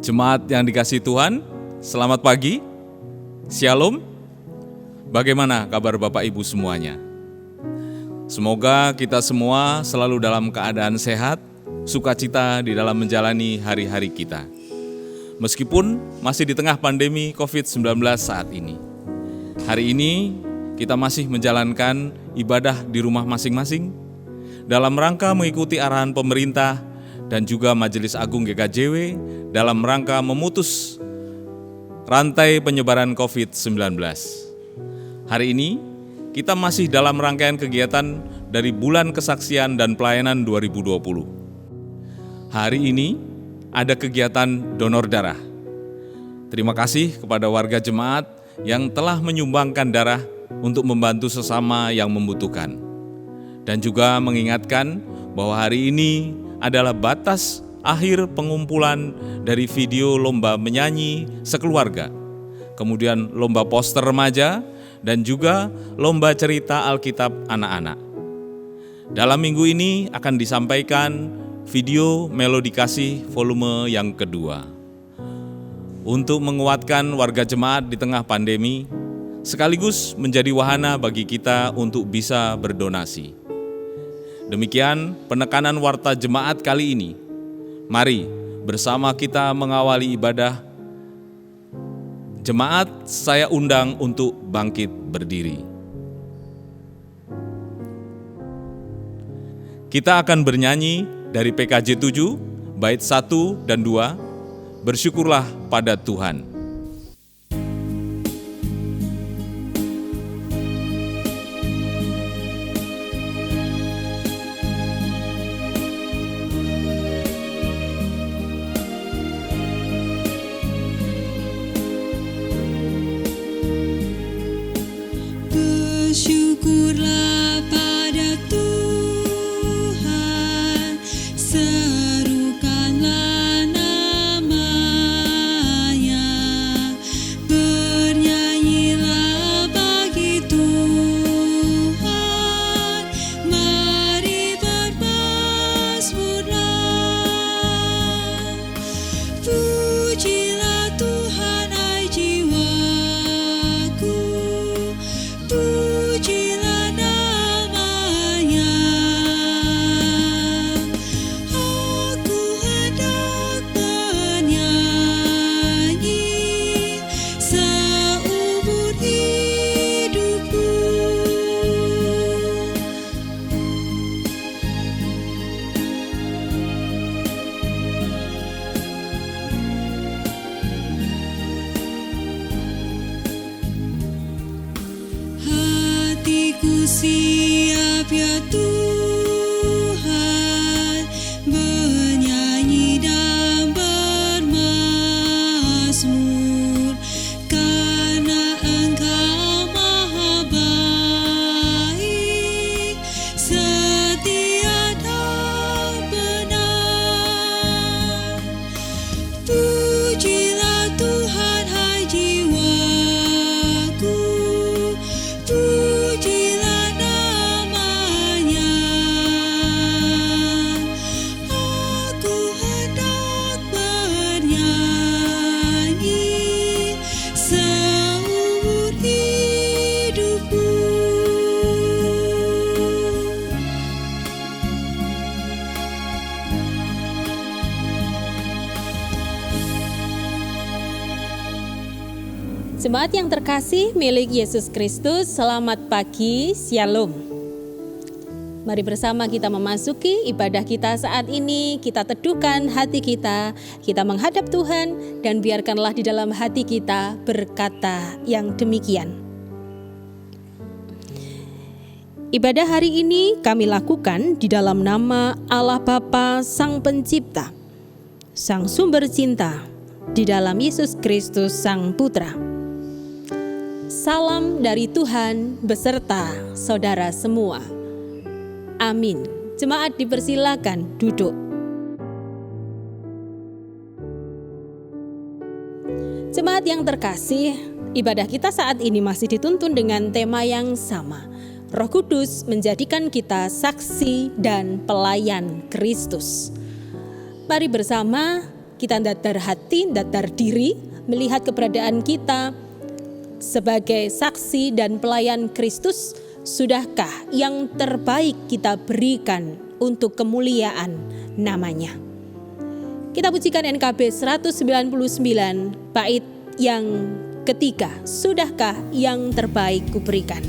Jemaat yang dikasihi Tuhan, selamat pagi, Shalom. Bagaimana kabar Bapak Ibu semuanya? Semoga kita semua selalu dalam keadaan sehat, sukacita di dalam menjalani hari-hari kita. Meskipun masih di tengah pandemi COVID-19 saat ini. Hari ini kita masih menjalankan ibadah di rumah masing-masing dalam rangka mengikuti arahan pemerintah dan juga Majelis Agung GKJW dalam rangka memutus rantai penyebaran COVID-19. Hari ini kita masih dalam rangkaian kegiatan dari Bulan Kesaksian dan Pelayanan 2020. Hari ini ada kegiatan donor darah. Terima kasih kepada warga jemaat yang telah menyumbangkan darah untuk membantu sesama yang membutuhkan. Dan juga mengingatkan bahwa hari ini adalah batas akhir pengumpulan dari video lomba menyanyi sekeluarga, kemudian lomba poster remaja, dan juga lomba cerita Alkitab anak-anak. Dalam minggu ini akan disampaikan video Melodi Kasih volume yang kedua. Untuk menguatkan warga jemaat di tengah pandemi, sekaligus menjadi wahana bagi kita untuk bisa berdonasi. Demikian penekanan warta jemaat kali ini. Mari bersama kita mengawali ibadah. Jemaat, saya undang untuk bangkit berdiri. Kita akan bernyanyi dari PKJ 7, bait 1 dan 2, Bersyukurlah pada Tuhan. Bersyukurlah pada Tuhan, serukanlah namanya, bernyanyilah bagi Tuhan, mari bermazmurlah. Pujilah Tuhan hai jiwaku, pujilah namanya. Aku hendak bernyanyi seumur hidupku. Hatiku siap ya Tuhan, bernyanyi dan bermazmur, karena Engkau maha baik, setia dan benar. Pujilah Tuhan hai jiwaku, pujilah namanya. Aku hendak bernyanyi seumur hidupku. Jemaat yang terkasih milik Yesus Kristus, selamat pagi, Shalom. Mari bersama kita memasuki ibadah kita saat ini. Kita teduhkan hati kita menghadap Tuhan, dan biarkanlah di dalam hati kita berkata yang demikian. Ibadah hari ini kami lakukan di dalam nama Allah Bapa Sang Pencipta, Sang Sumber Cinta, di dalam Yesus Kristus Sang Putra. Salam dari Tuhan beserta saudara semua. Amin. Jemaat dipersilakan duduk. Jemaat yang terkasih, ibadah kita saat ini masih dituntun dengan tema yang sama. Roh Kudus menjadikan kita saksi dan pelayan Kristus. Mari bersama kita datar hati, datar diri, melihat keberadaan kita sebagai saksi dan pelayan Kristus. Sudahkah yang terbaik kita berikan untuk kemuliaan namanya? Kita pujikan NKB 199 bait yang ketiga. Sudahkah yang terbaik kuberikan?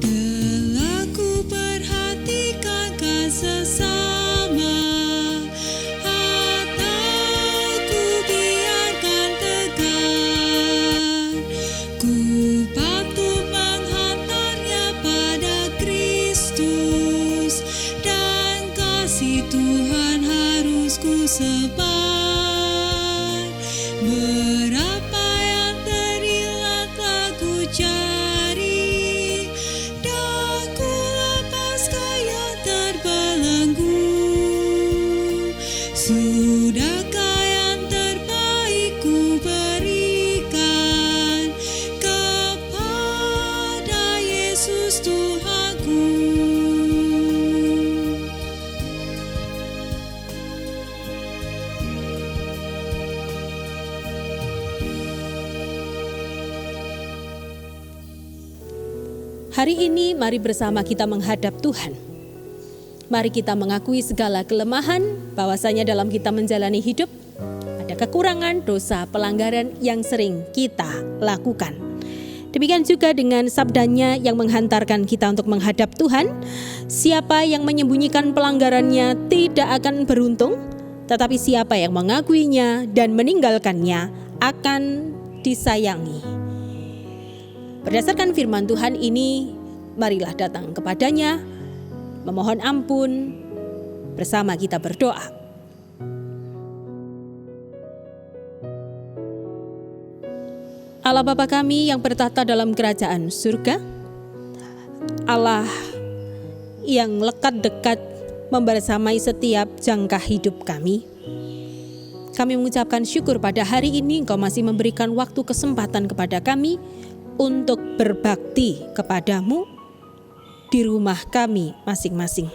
Telah ku perhatikan sesama, atau ku biarkan tegar. Ku patut menghantarnya pada Kristus, dan kasih Tuhan harus ku sebar. Berapa yang terhilang telah ku cari, dan ku lepaskan yang terbelenggu. Sudahkah yang terbaik ku berikan kepada Yesus Tuhanku? Hari ini mari bersama kita menghadap Tuhan. Mari kita mengakui segala kelemahan, bahwasanya dalam kita menjalani hidup ada kekurangan, dosa, pelanggaran yang sering kita lakukan. Demikian juga dengan sabdanya yang menghantarkan kita untuk menghadap Tuhan. Siapa yang menyembunyikan pelanggarannya tidak akan beruntung, tetapi siapa yang mengakuinya dan meninggalkannya akan disayangi. Berdasarkan firman Tuhan ini, marilah datang kepadanya, memohon ampun, bersama kita berdoa. Allah Bapa kami yang bertata dalam kerajaan surga, Allah yang lekat dekat membersamai setiap jangka hidup kami. Kami mengucapkan syukur pada hari ini Engkau masih memberikan waktu kesempatan kepada kami untuk berbakti kepadamu di rumah kami masing-masing.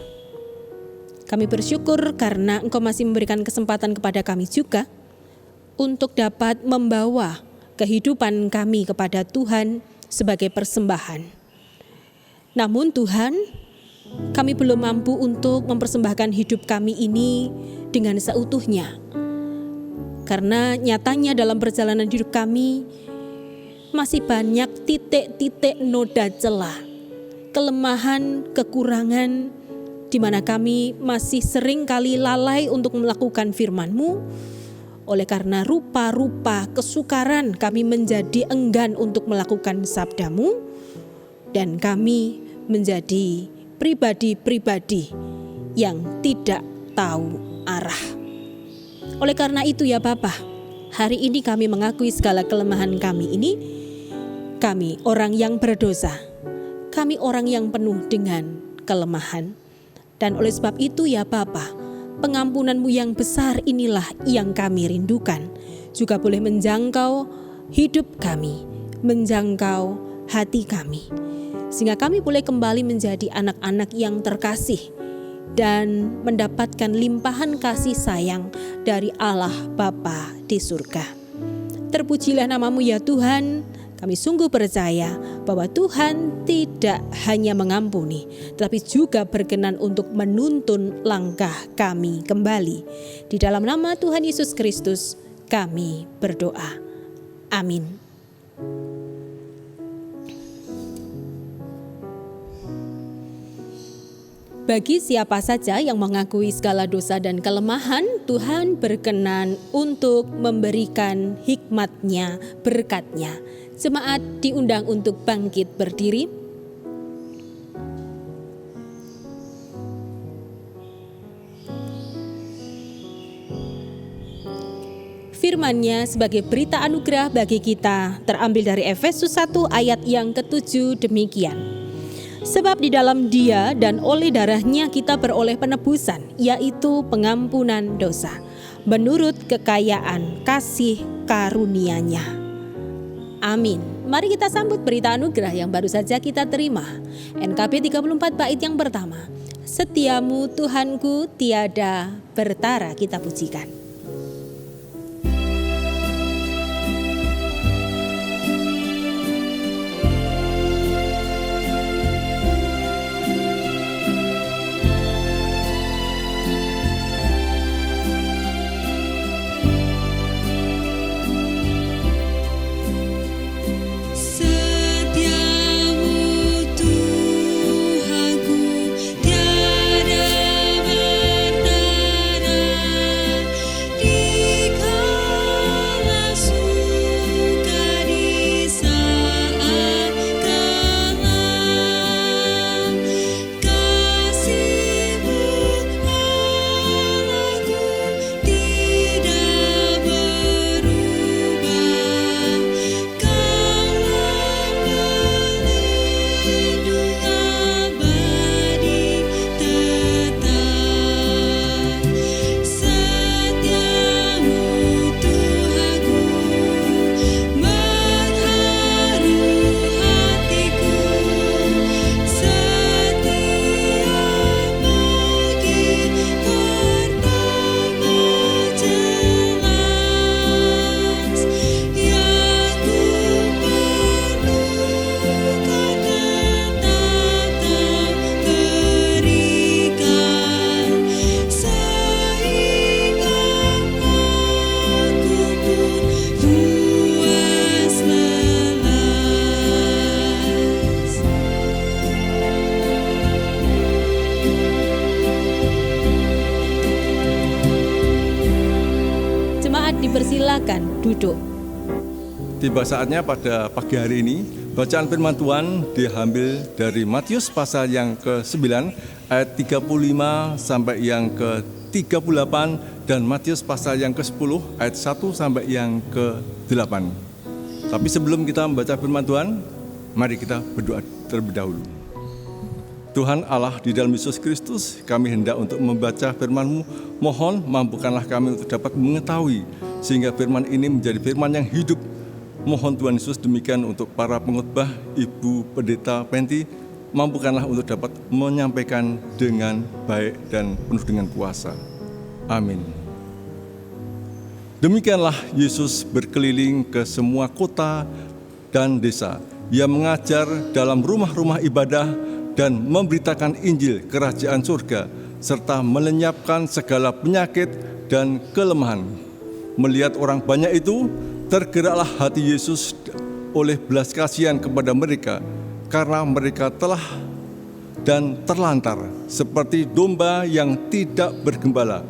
Kami bersyukur karena Engkau masih memberikan kesempatan kepada kami juga untuk dapat membawa kehidupan kami kepada Tuhan sebagai persembahan. Namun Tuhan, kami belum mampu untuk mempersembahkan hidup kami ini dengan seutuhnya. Karena nyatanya dalam perjalanan hidup kami masih banyak titik-titik noda celah, kelemahan, kekurangan, di mana kami masih sering kali lalai untuk melakukan firman-Mu. Oleh karena rupa-rupa kesukaran kami menjadi enggan untuk melakukan sabda-Mu, dan kami menjadi pribadi-pribadi yang tidak tahu arah. Oleh karena itu ya Bapa, hari ini kami mengakui segala kelemahan kami ini. Kami orang yang berdosa, kami orang yang penuh dengan kelemahan. Dan oleh sebab itu ya Bapa, pengampunan-Mu yang besar inilah yang kami rindukan. Juga boleh menjangkau hidup kami, menjangkau hati kami. Sehingga kami boleh kembali menjadi anak-anak yang terkasih dan mendapatkan limpahan kasih sayang dari Allah Bapa di surga. Terpujilah nama-Mu ya Tuhan. Kami sungguh percaya bahwa Tuhan tidak hanya mengampuni, tetapi juga berkenan untuk menuntun langkah kami kembali. Di dalam nama Tuhan Yesus Kristus kami berdoa. Amin. Bagi siapa saja yang mengakui segala dosa dan kelemahan, Tuhan berkenan untuk memberikan hikmat-Nya, berkat-Nya. Jemaat diundang untuk bangkit berdiri. Firman-Nya sebagai berita anugerah bagi kita terambil dari Efesus 1 ayat yang ke-7 demikian. Sebab di dalam Dia dan oleh darah-Nya kita beroleh penebusan, yaitu pengampunan dosa, menurut kekayaan kasih karunia-Nya. Amin. Mari kita sambut berita anugerah yang baru saja kita terima. NKB 34 bait yang pertama. Setiamu Tuhanku tiada bertara, kita pujikan. Dipersilakan duduk. Tiba saatnya pada pagi hari ini, bacaan firman Tuhan diambil dari Matius pasal yang ke-9 ayat 35 sampai yang ke-38 dan Matius pasal yang ke-10 ayat 1 sampai yang ke-8. Tapi sebelum kita membaca firman Tuhan, mari kita berdoa terlebih dahulu. Tuhan Allah, di dalam Yesus Kristus, kami hendak untuk membaca firman-Mu. Mohon mampukanlah kami untuk dapat mengetahui, sehingga firman ini menjadi firman yang hidup. Mohon Tuhan Yesus demikian untuk para pengkhotbah, Ibu Pendeta Penti, mampukanlah untuk dapat menyampaikan dengan baik dan penuh dengan kuasa. Amin. Demikianlah Yesus berkeliling ke semua kota dan desa. Ia mengajar dalam rumah-rumah ibadah dan memberitakan Injil kerajaan surga, serta melenyapkan segala penyakit dan kelemahan. Melihat orang banyak itu, tergeraklah hati Yesus oleh belas kasihan kepada mereka, karena mereka telah dan terlantar seperti domba yang tidak bergembala.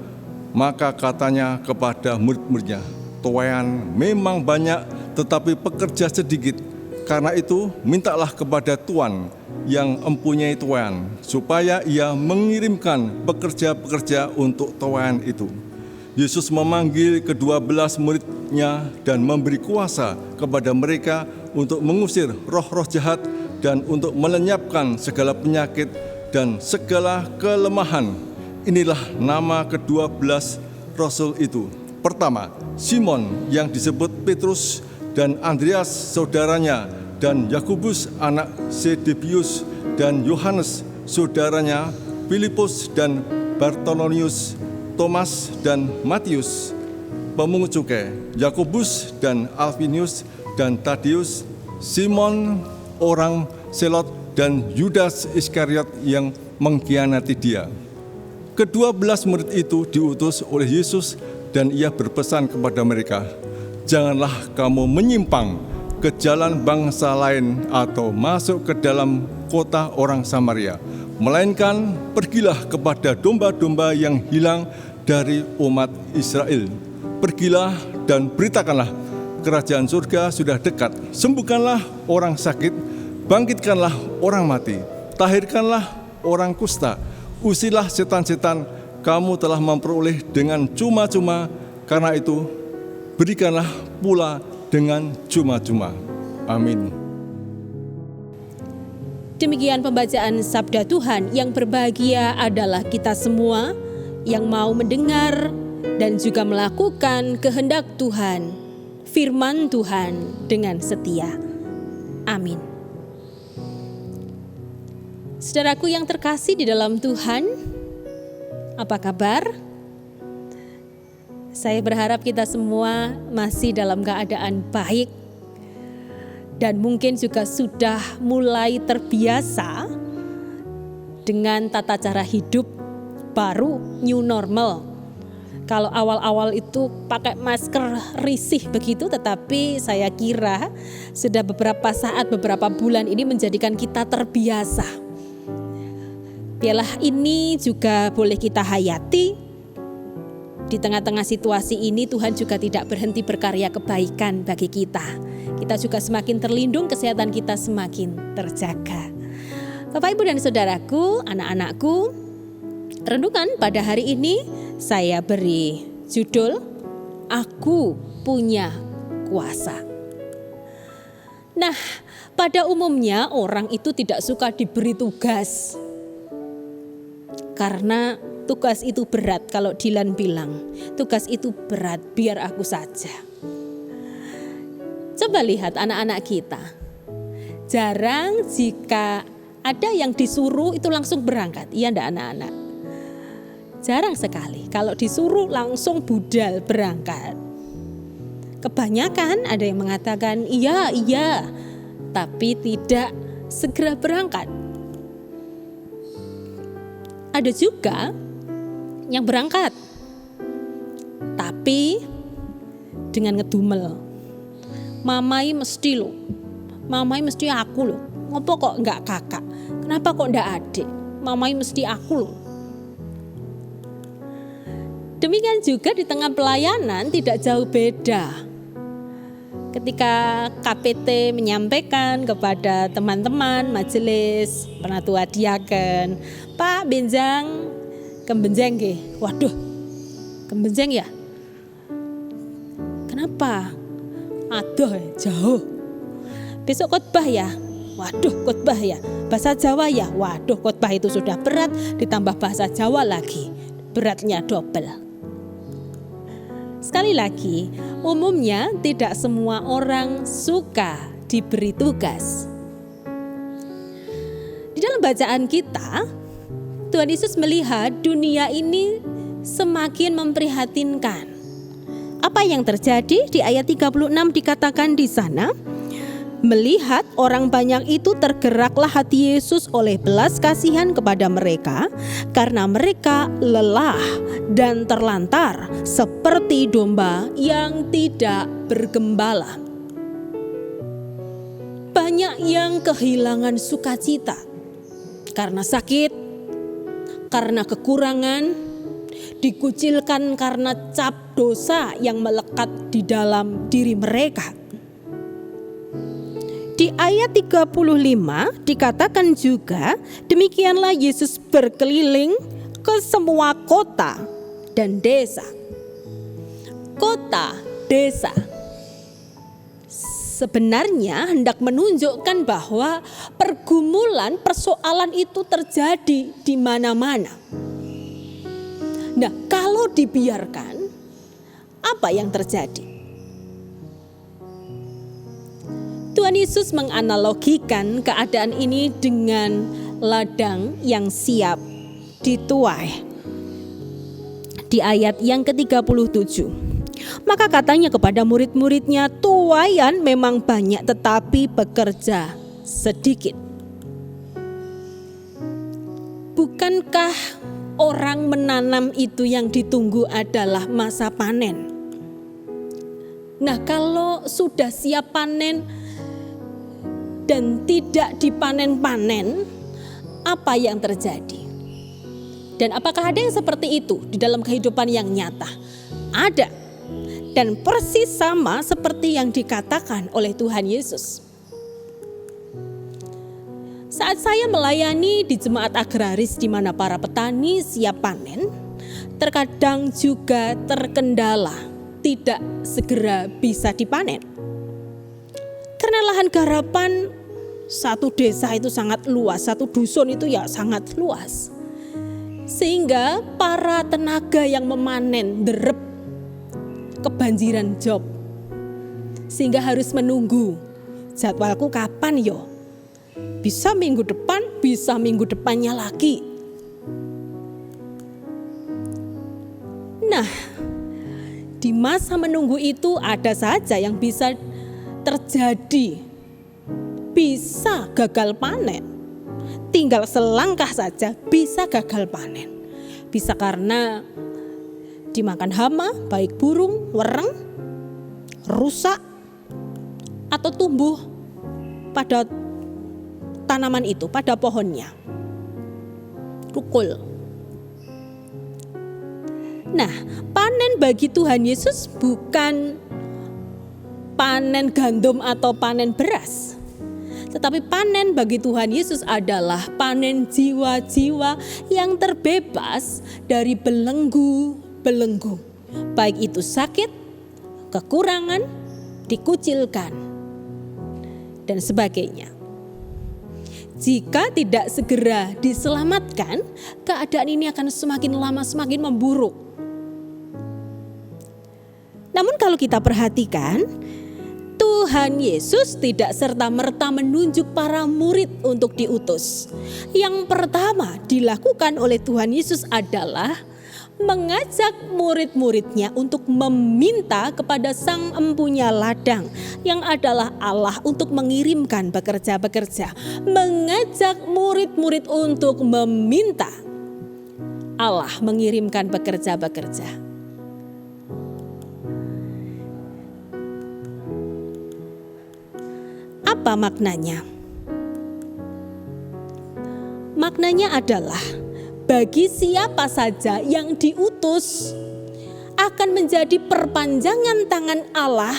Maka katanya kepada murid-muridnya, "Tuaian memang banyak, tetapi pekerja sedikit. Karena itu, mintalah kepada Tuan yang mempunyai tuaian, supaya ia mengirimkan pekerja-pekerja untuk tuaian itu." Yesus memanggil ke-12 murid-Nya dan memberi kuasa kepada mereka untuk mengusir roh-roh jahat dan untuk melenyapkan segala penyakit dan segala kelemahan. Inilah nama ke-12 Rasul itu. Pertama, Simon yang disebut Petrus dan Andreas saudaranya, dan Yakobus anak Zebedeus dan Yohanes saudaranya, Filipus dan Bartolomeus, Thomas dan Matius, pemungut cukai, Yakobus dan Alfinius dan Tadeus, Simon orang Selot dan Yudas Iskariot yang mengkhianati Dia. Ke-12 murid itu diutus oleh Yesus dan Ia berpesan kepada mereka, "Janganlah kamu menyimpang ke jalan bangsa lain atau masuk ke dalam kota orang Samaria, melainkan pergilah kepada domba-domba yang hilang dari umat Israel. Pergilah dan beritakanlah, kerajaan surga sudah dekat. Sembuhkanlah orang sakit, bangkitkanlah orang mati, tahirkanlah orang kusta, usirlah setan-setan. Kamu telah memperoleh dengan cuma-cuma, karena itu berikanlah pula dengan cuma-cuma." Amin. Demikian pembacaan Sabda Tuhan. Yang berbahagia adalah kita semua yang mau mendengar dan juga melakukan kehendak Tuhan. firman Tuhan dengan setia. Amin. Saudaraku yang terkasih di dalam Tuhan, apa kabar? Saya berharap kita semua masih dalam keadaan baik dan mungkin juga sudah mulai terbiasa dengan tata cara hidup baru, new normal. Kalau awal-awal itu pakai masker risih begitu, tetapi saya kira sudah beberapa saat, beberapa bulan ini menjadikan kita terbiasa. Biarlah ini juga boleh kita hayati. Di tengah-tengah situasi ini Tuhan juga tidak berhenti berkarya kebaikan bagi kita. Kita juga semakin terlindung, kesehatan kita semakin terjaga. Bapak, Ibu dan Saudaraku, anak-anakku, renungan pada hari ini saya beri judul Aku Punya Kuasa. Nah, pada umumnya orang itu tidak suka diberi tugas. Karena tugas itu berat. Kalau Dilan bilang, tugas itu berat, biar aku saja. Coba lihat anak-anak kita. Jarang jika ada yang disuruh itu langsung berangkat. Iya enggak anak-anak? Jarang sekali. Kalau disuruh langsung budal berangkat. Kebanyakan ada yang mengatakan iya, tapi tidak segera berangkat. Ada juga yang berangkat, tapi dengan ngedumel. Mamai mesti lo, mamai mesti aku lo. Ngopo kok enggak kakak? Kenapa kok enggak adik? Mamai mesti aku lo. Demikian juga di tengah pelayanan tidak jauh beda. Ketika KPT menyampaikan kepada teman-teman majelis penatua diaken, Pak benjang kembenjeng nggih. Waduh, kembenjeng ya? Kenapa? Aduh, jauh. Besok khotbah ya? Waduh, khotbah ya. Bahasa Jawa ya? Waduh, khotbah itu sudah berat, ditambah bahasa Jawa lagi. Beratnya double. Sekali lagi, umumnya tidak semua orang suka diberi tugas. Di dalam bacaan kita, Tuhan Yesus melihat dunia ini semakin memprihatinkan. Apa yang terjadi di ayat 36 dikatakan di sana? Melihat orang banyak itu tergeraklah hati Yesus oleh belas kasihan kepada mereka karena mereka lelah dan terlantar seperti domba yang tidak bergembala. Banyak yang kehilangan sukacita karena sakit, karena kekurangan, dikucilkan karena cap dosa yang melekat di dalam diri mereka. Di ayat 35 dikatakan juga, demikianlah Yesus berkeliling ke semua kota dan desa. Kota, desa. Sebenarnya hendak menunjukkan bahwa pergumulan, persoalan itu terjadi di mana-mana. Nah, kalau dibiarkan, apa yang terjadi? Tuhan Yesus menganalogikan keadaan ini dengan ladang yang siap dituai. Di ayat yang ke-37. Maka katanya kepada murid-muridnya, tuaian memang banyak tetapi bekerja sedikit. Bukankah orang menanam itu yang ditunggu adalah masa panen? Nah, kalau sudah siap panen dan tidak dipanen-panen, apa yang terjadi? Dan apakah ada yang seperti itu di dalam kehidupan yang nyata? Ada. Dan persis sama seperti yang dikatakan oleh Tuhan Yesus. Saat saya melayani di jemaat agraris di mana para petani siap panen, terkadang juga terkendala tidak segera bisa dipanen. Karena lahan garapan satu desa itu sangat luas, satu dusun itu ya sangat luas. Sehingga para tenaga yang memanen derep kebanjiran job. sehingga harus menunggu. Jadwalku kapan yo? Bisa minggu depan, bisa minggu depannya lagi. Nah, di masa menunggu itu ada saja yang bisa terjadi. Bisa gagal panen. Tinggal selangkah saja bisa gagal panen. Bisa karena dimakan hama, baik burung, wereng, rusak, atau tumbuh pada tanaman itu, pada pohonnya. Tukul. Nah, panen bagi Tuhan Yesus bukan panen gandum atau panen beras. Tetapi panen bagi Tuhan Yesus adalah panen jiwa-jiwa yang terbebas dari belenggu-belenggu. Baik itu sakit, kekurangan, dikucilkan, dan sebagainya. Jika tidak segera diselamatkan, keadaan ini akan semakin lama semakin memburuk. Namun kalau kita perhatikan, Tuhan Yesus tidak serta-merta menunjuk para murid untuk diutus. Yang pertama dilakukan oleh Tuhan Yesus adalah mengajak murid-muridnya untuk meminta kepada Sang Empunya Ladang yang adalah Allah untuk mengirimkan pekerja-pekerja. Mengajak murid-murid untuk meminta Allah mengirimkan pekerja-pekerja. Apa maknanya? Maknanya adalah bagi siapa saja yang diutus akan menjadi perpanjangan tangan Allah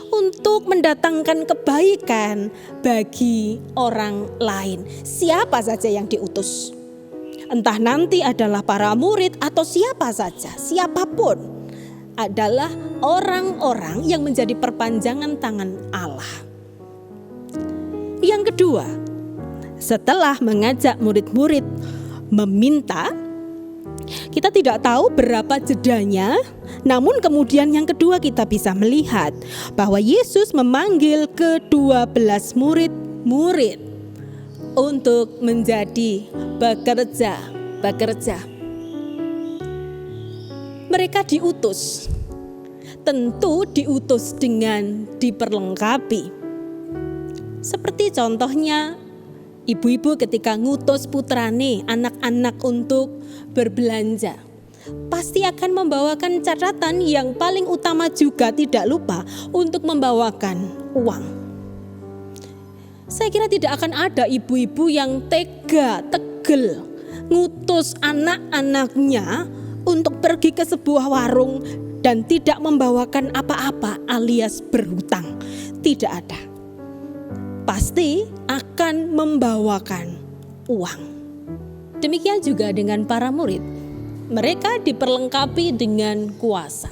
untuk mendatangkan kebaikan bagi orang lain. Siapa saja yang diutus, entah nanti adalah para murid atau siapa saja, siapapun, adalah orang-orang yang menjadi perpanjangan tangan Allah. Yang kedua, setelah mengajak murid-murid meminta, kita tidak tahu berapa jedanya, namun kemudian yang kedua kita bisa melihat bahwa Yesus memanggil ke-12 murid-murid untuk menjadi bekerja. Mereka diutus, tentu diutus dengan diperlengkapi. Seperti contohnya ibu-ibu ketika ngutus putrane, anak-anak untuk berbelanja, pasti akan membawakan catatan yang paling utama juga tidak lupa untuk membawakan uang. Saya kira tidak akan ada ibu-ibu yang tega, tegel, ngutus anak-anaknya untuk pergi ke sebuah warung dan tidak membawakan apa-apa alias berhutang. Tidak ada. Pasti akan membawakan uang. Demikian juga dengan para murid. Mereka diperlengkapi dengan kuasa.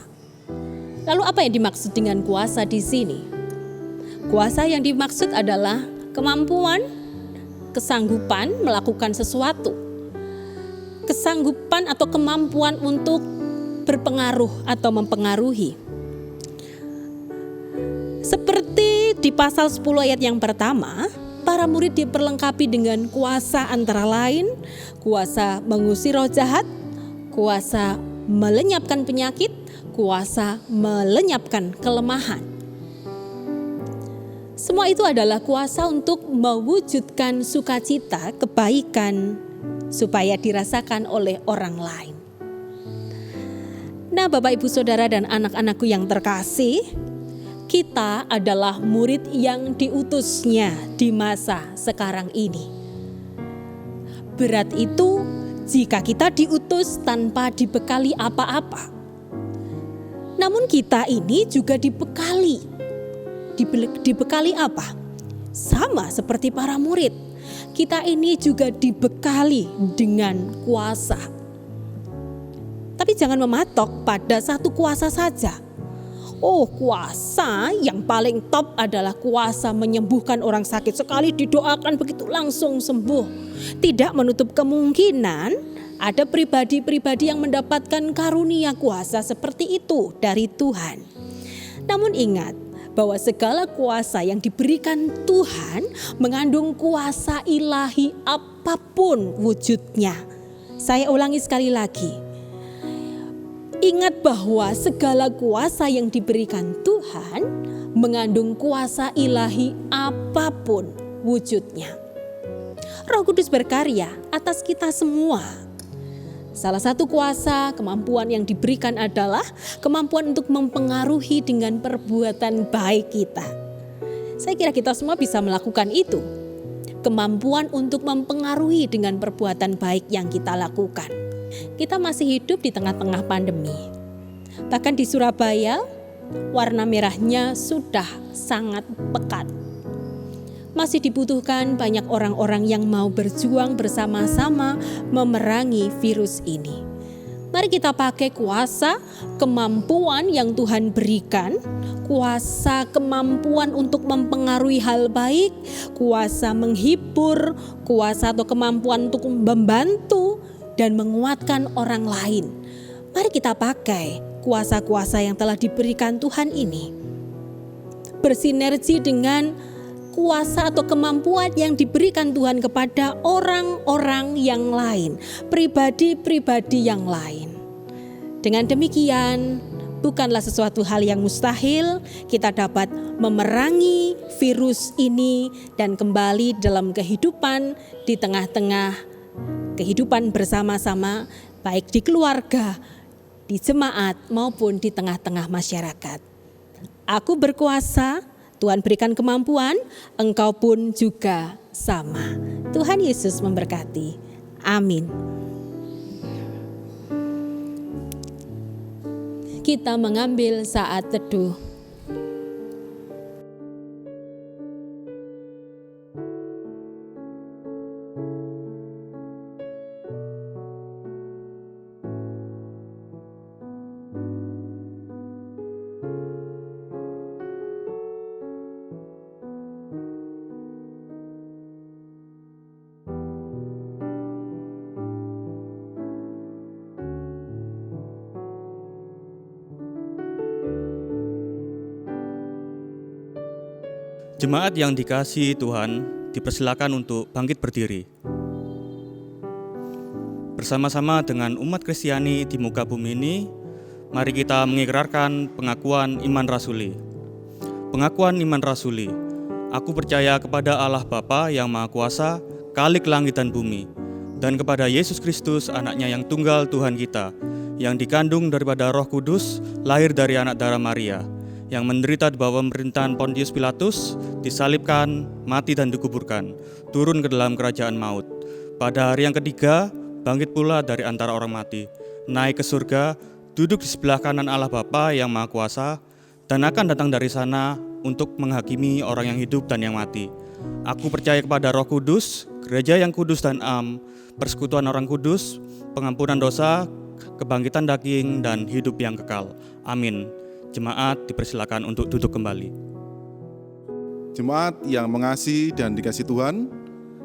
Lalu apa yang dimaksud dengan kuasa di sini? Kuasa yang dimaksud adalah kemampuan, kesanggupan melakukan sesuatu. Kesanggupan atau kemampuan untuk berpengaruh atau mempengaruhi. Seperti di pasal 10 ayat yang pertama, para murid diperlengkapi dengan kuasa antara lain, kuasa mengusir roh jahat, kuasa melenyapkan penyakit, kuasa melenyapkan kelemahan. Semua itu adalah kuasa untuk mewujudkan sukacita, kebaikan, supaya dirasakan oleh orang lain. Nah, Bapak, Ibu, Saudara, dan anak-anakku yang terkasih, kita adalah murid yang diutusnya di masa sekarang ini. Berat itu jika kita diutus tanpa dibekali apa-apa. Namun kita ini juga dibekali. Dibekali apa? Sama seperti para murid. Kita ini juga dibekali dengan kuasa. Tapi jangan mematok pada satu kuasa saja. Oh, kuasa yang paling top adalah kuasa menyembuhkan orang sakit. Sekali didoakan begitu langsung sembuh. Tidak menutup kemungkinan ada pribadi-pribadi yang mendapatkan karunia kuasa seperti itu dari Tuhan. Namun ingat, bahwa segala kuasa yang diberikan Tuhan mengandung kuasa ilahi apapun wujudnya. Saya ulangi sekali lagi. Ingat bahwa segala kuasa yang diberikan Tuhan mengandung kuasa ilahi apapun wujudnya. Roh Kudus berkarya atas kita semua. Salah satu kuasa kemampuan yang diberikan adalah kemampuan untuk mempengaruhi dengan perbuatan baik kita. Saya kira kita semua bisa melakukan itu. Kemampuan untuk mempengaruhi dengan perbuatan baik yang kita lakukan. Kita masih hidup di tengah-tengah pandemi. Bahkan di Surabaya, warna merahnya sudah sangat pekat. Masih dibutuhkan banyak orang-orang yang mau berjuang bersama-sama memerangi virus ini. Mari kita pakai kuasa kemampuan yang Tuhan berikan, kuasa kemampuan untuk mempengaruhi hal baik, kuasa menghibur, kuasa atau kemampuan untuk membantu dan menguatkan orang lain. Mari kita pakai kuasa-kuasa yang telah diberikan Tuhan ini. Bersinergi dengan kuasa atau kemampuan yang diberikan Tuhan kepada orang-orang yang lain, pribadi-pribadi yang lain. Dengan demikian, bukanlah sesuatu hal yang mustahil kita dapat memerangi virus ini dan kembali dalam kehidupan di tengah-tengah kehidupan bersama-sama, baik di keluarga, di jemaat maupun di tengah-tengah masyarakat. Aku berkuasa, Tuhan berikan kemampuan, engkau pun juga sama. Tuhan Yesus memberkati. Amin. Kita mengambil saat teduh. Jemaat yang dikasihi Tuhan, dipersilakan untuk bangkit berdiri. Bersama-sama dengan umat Kristiani di muka bumi ini, mari kita mengikrarkan pengakuan iman rasuli. Pengakuan iman rasuli. Aku percaya kepada Allah Bapa yang Maha Kuasa, Khalik langit dan bumi, dan kepada Yesus Kristus, anaknya yang tunggal Tuhan kita, yang dikandung daripada Roh Kudus, lahir dari anak darah Maria, yang menderita di bawah pemerintahan Pontius Pilatus, disalibkan, mati dan dikuburkan, turun ke dalam kerajaan maut. Pada hari yang ketiga, bangkit pula dari antara orang mati, naik ke surga, duduk di sebelah kanan Allah Bapa yang Maha Kuasa, dan akan datang dari sana untuk menghakimi orang yang hidup dan yang mati. Aku percaya kepada Roh Kudus, gereja yang kudus dan am, persekutuan orang kudus, pengampunan dosa, kebangkitan daging, dan hidup yang kekal. Amin. Jemaat dipersilakan untuk duduk kembali. Jemaat yang mengasihi dan dikasihi Tuhan,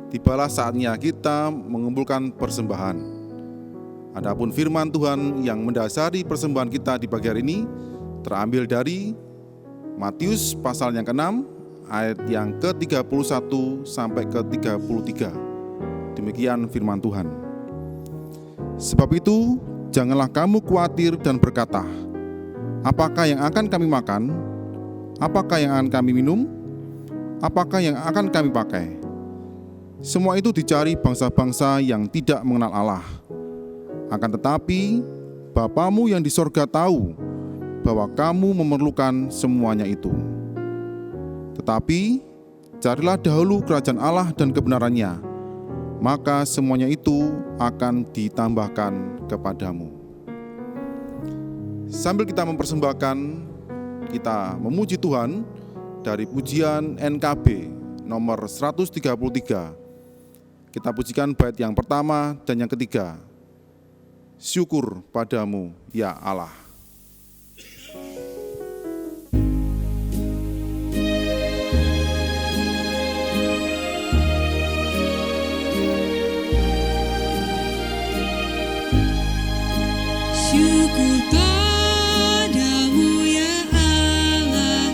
tibalah saatnya kita mengumpulkan persembahan. Adapun firman Tuhan yang mendasari persembahan kita di pagi hari ini terambil dari Matius pasal yang ke-6 ayat yang ke-31 sampai ke-33. Demikian firman Tuhan. Sebab itu, janganlah kamu khawatir dan berkata, apakah yang akan kami makan? Apakah yang akan kami minum? Apakah yang akan kami pakai? Semua itu dicari bangsa-bangsa yang tidak mengenal Allah. Akan tetapi, Bapamu yang di sorga tahu bahwa kamu memerlukan semuanya itu. Tetapi, carilah dahulu kerajaan Allah dan kebenarannya, maka semuanya itu akan ditambahkan kepadamu. Sambil kita mempersembahkan, kita memuji Tuhan dari pujian NKB nomor 133. Kita pujikan bait yang pertama dan yang ketiga. Syukur padamu, ya Allah. Syukur padamu ya Allah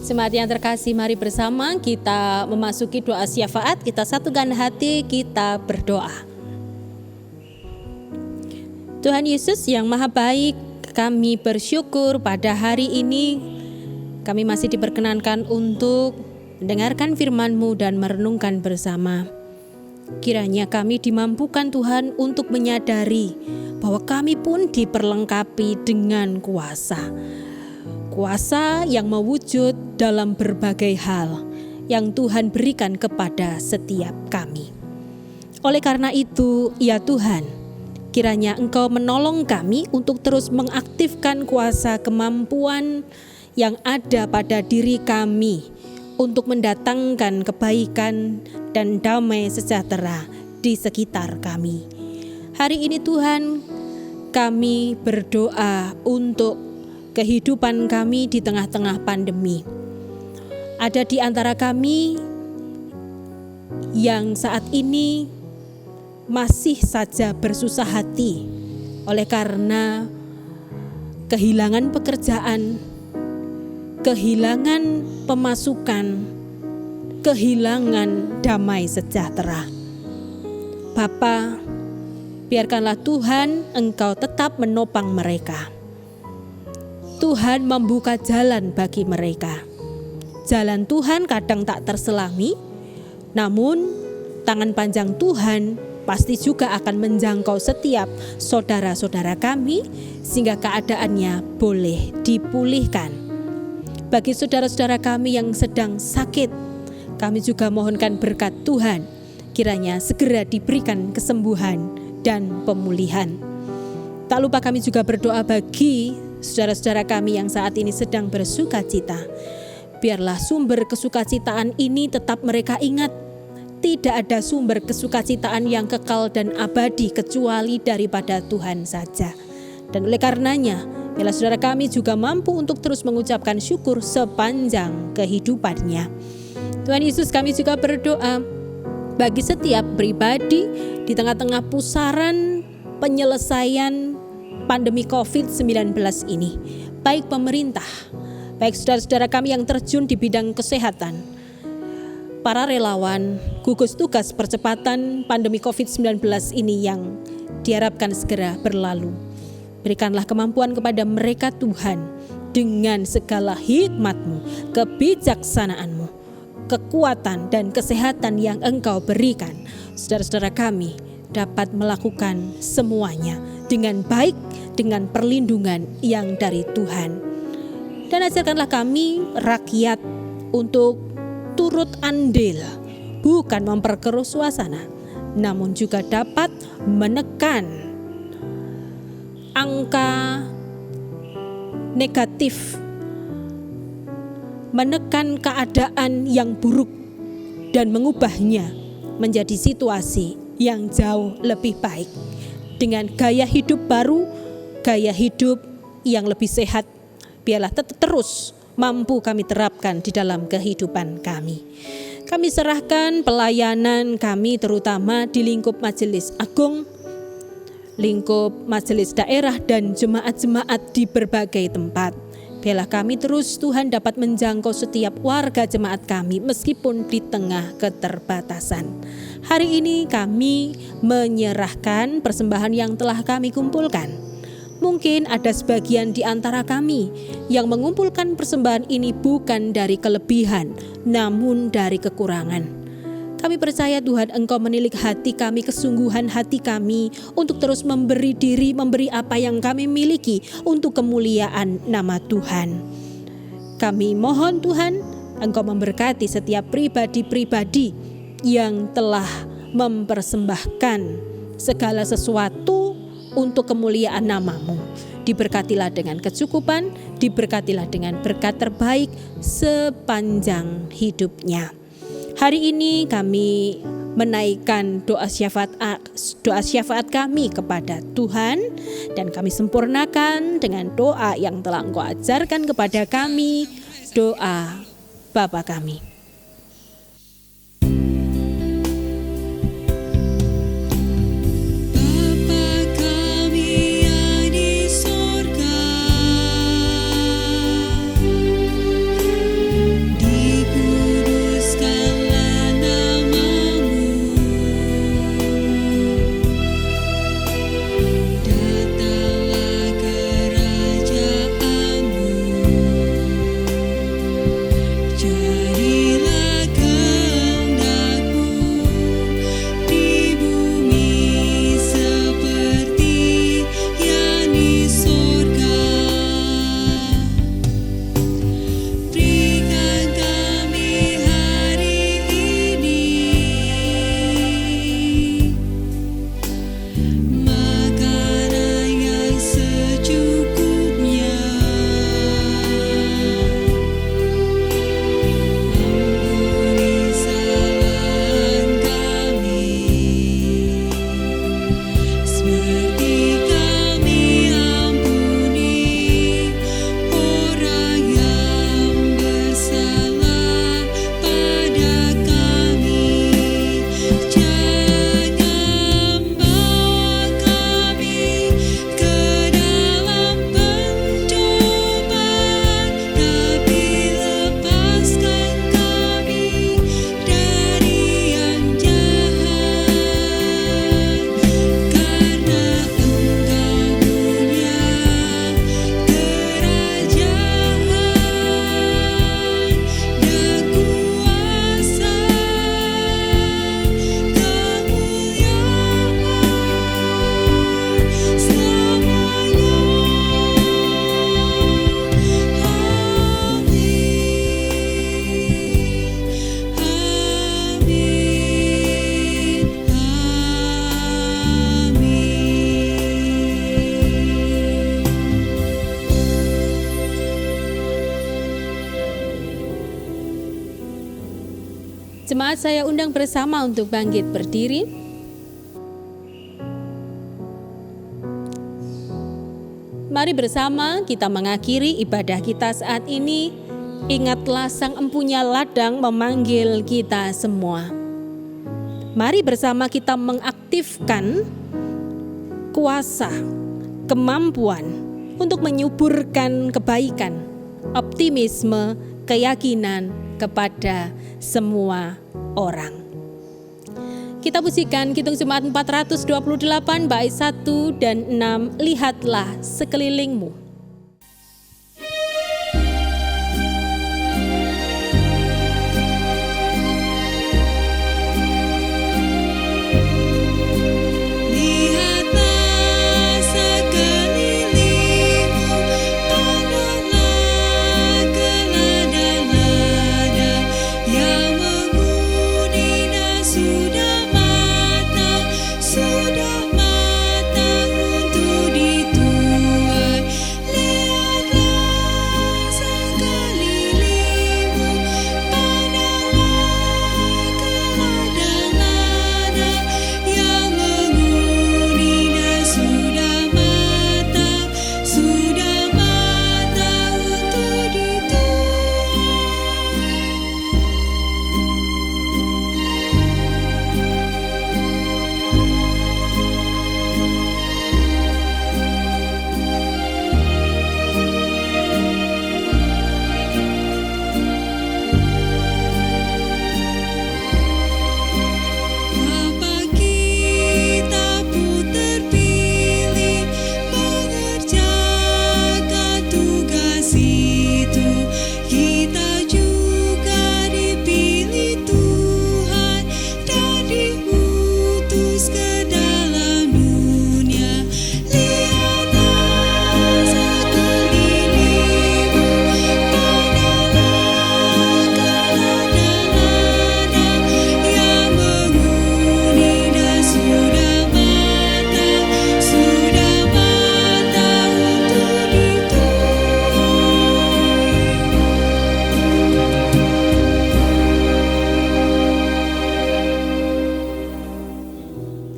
Jemaat yang terkasih, mari bersama kita memasuki doa syafaat. Kita satukan hati, kita berdoa. Tuhan Yesus yang Maha Baik, kami bersyukur pada hari ini kami masih diperkenankan untuk mendengarkan firman-Mu dan merenungkan bersama. Kiranya kami dimampukan Tuhan untuk menyadari bahwa kami pun diperlengkapi dengan kuasa yang mewujud dalam berbagai hal yang Tuhan berikan kepada setiap kami. Oleh karena itu, ya Tuhan, kiranya Engkau menolong kami untuk terus mengaktifkan kuasa kemampuan yang ada pada diri kami untuk mendatangkan kebaikan dan damai sejahtera di sekitar kami. Hari ini Tuhan, kami berdoa untuk kehidupan kami di tengah-tengah pandemi. Ada di antara kami yang saat ini masih saja bersusah hati oleh karena kehilangan pekerjaan, kehilangan pemasukan, kehilangan damai sejahtera. Bapa, biarkanlah Tuhan Engkau tetap menopang mereka. Tuhan membuka jalan bagi mereka. Jalan Tuhan kadang tak terselami, namun tangan panjang Tuhan pasti juga akan menjangkau setiap saudara-saudara kami sehingga keadaannya boleh dipulihkan. Bagi saudara-saudara kami yang sedang sakit, kami juga mohonkan berkat Tuhan, kiranya segera diberikan kesembuhan dan pemulihan. Tak lupa kami juga berdoa bagi saudara-saudara kami yang saat ini sedang bersuka cita. Biarlah sumber kesukacitaan ini tetap mereka ingat. Tidak ada sumber kesukacitaan yang kekal dan abadi kecuali daripada Tuhan saja. Dan oleh karenanya, biarlah saudara kami juga mampu untuk terus mengucapkan syukur sepanjang kehidupannya. Tuhan Yesus, kami juga berdoa bagi setiap pribadi di tengah-tengah pusaran penyelesaian pandemi COVID-19 ini, baik pemerintah, baik saudara-saudara kami yang terjun di bidang kesehatan, para relawan, gugus tugas percepatan pandemi COVID-19 ini yang diharapkan segera berlalu. Berikanlah kemampuan kepada mereka Tuhan dengan segala hikmat-Mu, kebijaksanaan-Mu, kekuatan dan kesehatan yang Engkau berikan. Saudara-saudara kami dapat melakukan semuanya dengan baik, dengan perlindungan yang dari Tuhan. Dan ajarkanlah kami rakyat untuk turut andil, bukan memperkeruh suasana, namun juga dapat menekan angka negatif, menekan keadaan yang buruk dan mengubahnya menjadi situasi yang jauh lebih baik dengan gaya hidup baru, gaya hidup yang lebih sehat. Biarlah terus mampu kami terapkan di dalam kehidupan kami. Kami serahkan pelayanan kami terutama di lingkup majelis agung, lingkup majelis daerah dan jemaat-jemaat di berbagai tempat. Biarlah kami terus Tuhan dapat menjangkau setiap warga jemaat kami meskipun di tengah keterbatasan. Hari ini kami menyerahkan persembahan yang telah kami kumpulkan. Mungkin ada sebagian di antara kami yang mengumpulkan persembahan ini bukan dari kelebihan, namun dari kekurangan. Kami percaya Tuhan Engkau menilik hati kami, kesungguhan hati kami untuk terus memberi diri, memberi apa yang kami miliki untuk kemuliaan nama Tuhan. Kami mohon Tuhan Engkau memberkati setiap pribadi-pribadi yang telah mempersembahkan segala sesuatu untuk kemuliaan nama-Mu. Diberkatilah dengan kecukupan, diberkatilah dengan berkat terbaik sepanjang hidupnya. Hari ini kami menaikkan doa syafaat kami kepada Tuhan dan kami sempurnakan dengan doa yang telah Engkau ajarkan kepada kami, doa Bapa kami. Jemaat saya undang bersama untuk bangkit berdiri. Mari bersama kita mengakhiri ibadah kita saat ini. Ingatlah Sang Empunya Ladang memanggil kita semua. Mari bersama kita mengaktifkan kuasa, kemampuan untuk menyuburkan kebaikan, optimisme, keyakinan kepada semua orang. Kita pujikan Kidung Jemaat 428 bait 1 dan 6, lihatlah sekelilingmu. Lihatlah sekelilingmu, pandanglah ke ladang-ladang yang menguning dan sudah matang untuk dituai. Lihatlah sekelilingmu, pandanglah ke ladang-ladang yang menguning dan sudah matang untuk Bapa kita pun terpilih mengerjakan tugas itu. Kita juga dipilih Tuhan dan diutus ke dalam dunia. Lihatlah sekelilingmu, pandanglah ke ladang-ladang yang menguning dan sudah matang untuk dituai.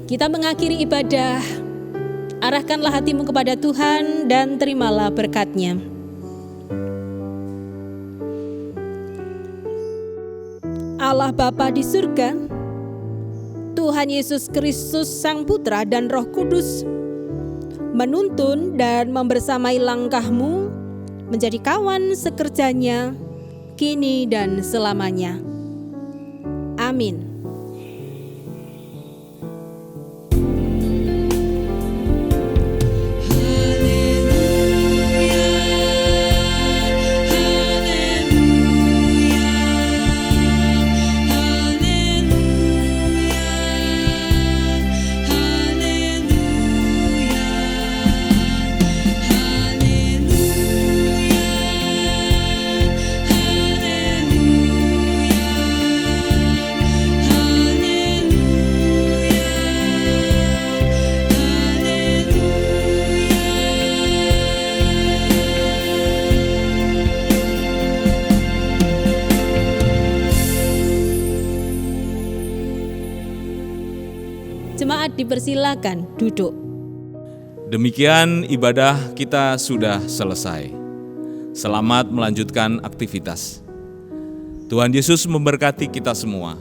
Kita mengakhiri ibadah. Arahkanlah hatimu kepada Tuhan dan terimalah berkat-Nya. Allah Bapa di surga, Tuhan Yesus Kristus Sang Putra dan Roh Kudus menuntun dan membersamai langkahmu menjadi kawan sekerjanya kini dan selamanya. Amin. Jemaat dipersilakan duduk. Demikian ibadah kita sudah selesai. Selamat melanjutkan aktivitas. Tuhan Yesus memberkati kita semua.